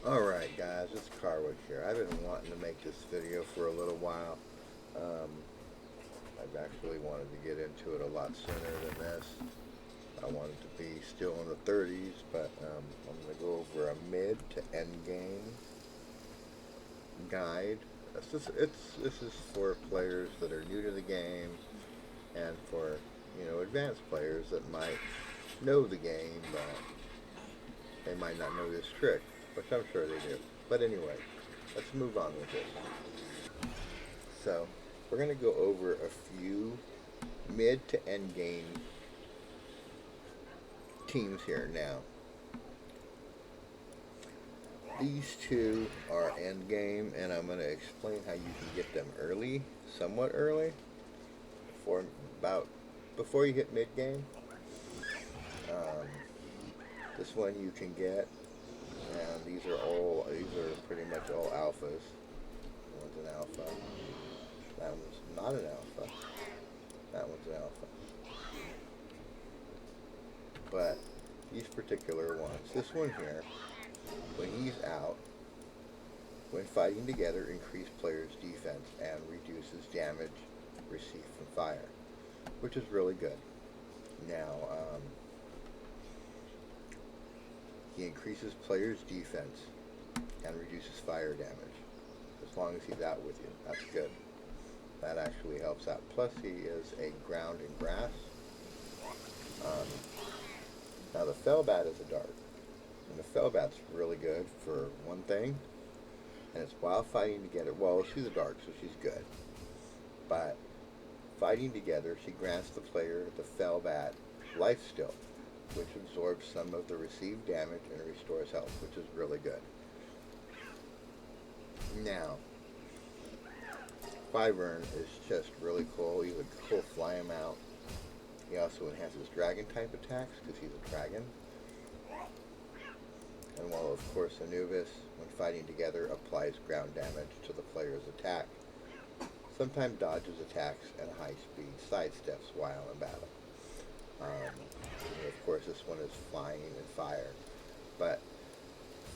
Alright guys, it's Carwick here. I've been wanting to make this video for a little while. Um, I've actually wanted to get into it a lot sooner than this. I wanted to be still in the 30s, but I'm going to go over a mid to end game guide. This is for players that are new to the game and for, advanced players that might know the game, but they might not know this trick, which I'm sure they do. But anyway, let's move on with this. So, we're going to go over a few mid to end game teams here now. These two are end game, and I'm going to explain how you can get them early, somewhat early, before before you hit mid game. Um, this one you can get, and these are pretty much all alphas. That one's an alpha. That one's not an alpha. That one's an alpha. But these particular ones, this one here, when he's out, when fighting together, increase players' defense and reduces damage received from fire, which is really good. Now, he increases players' defense and reduces fire damage as long as he's out with you. That's good. That actually helps out. Plus, he is a ground and grass. Now, the Fellbat is a dart. And the Fellbat's really good for one thing, and it's while fighting together. Well, she's a dark, so she's good. But fighting together, she grants the player the Fellbat life steal, which absorbs some of the received damage and restores health, which is really good. Now, Wyvern is just really cool. He's a cool fly him out. He also enhances dragon type attacks because he's a dragon. And while of course Anubis, when fighting together, applies ground damage to the player's attack, sometimes dodges attacks at high speed, sidesteps while in battle. Of course this one is flying and fire. But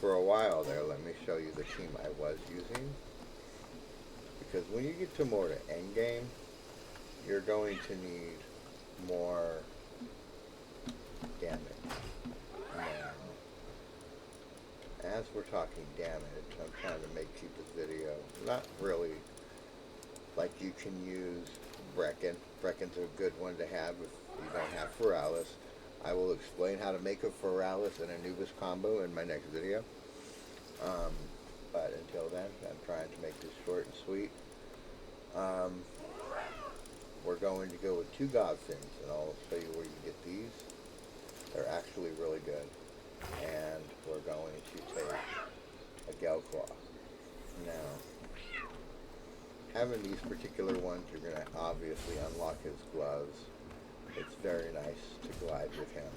for a while there, let me show you the team I was using. Because when you get to more to endgame, you're going to need more damage. As we're talking damage, I'm trying to keep this video not really like you can use Brecken. Brecken's a good one to have if you don't have Feralis. I will explain how to make a Feralis and Anubis combo in my next video. But until then, I'm trying to make this short and sweet. We're going to go with two Godfins, and I'll show you where you get these. They're actually really good. And we're going to take a Gelclaw. Now, having these particular ones, you're going to obviously unlock his gloves. It's very nice to glide with him.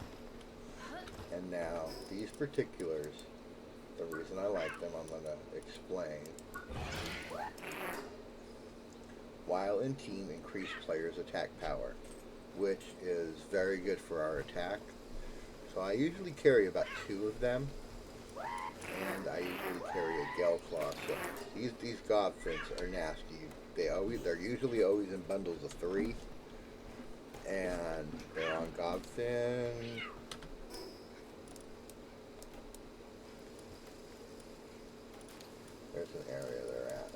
And now, these particulars, the reason I like them, I'm going to explain. While in team, increase players' attack power, which is very good for our attack. So I usually carry about two of them, and I usually carry a Gelclaw. So these Godfins are nasty. They're usually always in bundles of 3, and they're on Godfin. There's an area they're at.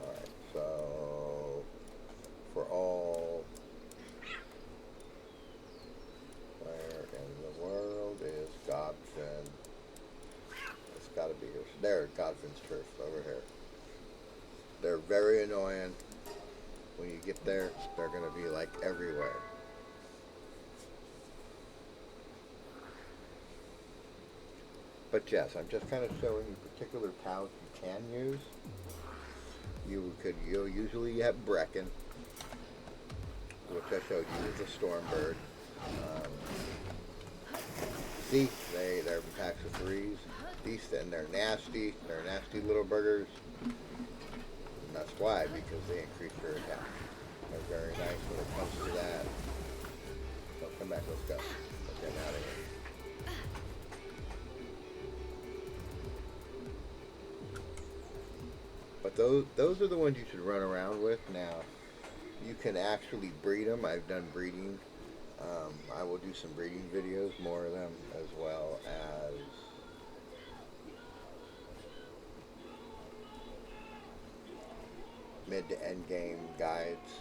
Alright, so for all, where in the world is Godfin? It's gotta be here. There, Godfin's turf over here. They're very annoying. When you get there, they're gonna be like everywhere. But yes, I'm just kind of showing you particular pals you can use. You'll usually have Brecken, which I showed you is a Stormbird. See, they're packs of 3s. These, and they're nasty. They're nasty little burgers. And that's why, because they increase your attack. They're very nice when it comes to that. go. Let's get him out of here. But those are the ones you should run around with. Now, you can actually breed them. I've done breeding. I will do some breeding videos, more of them, as well as mid to end game guides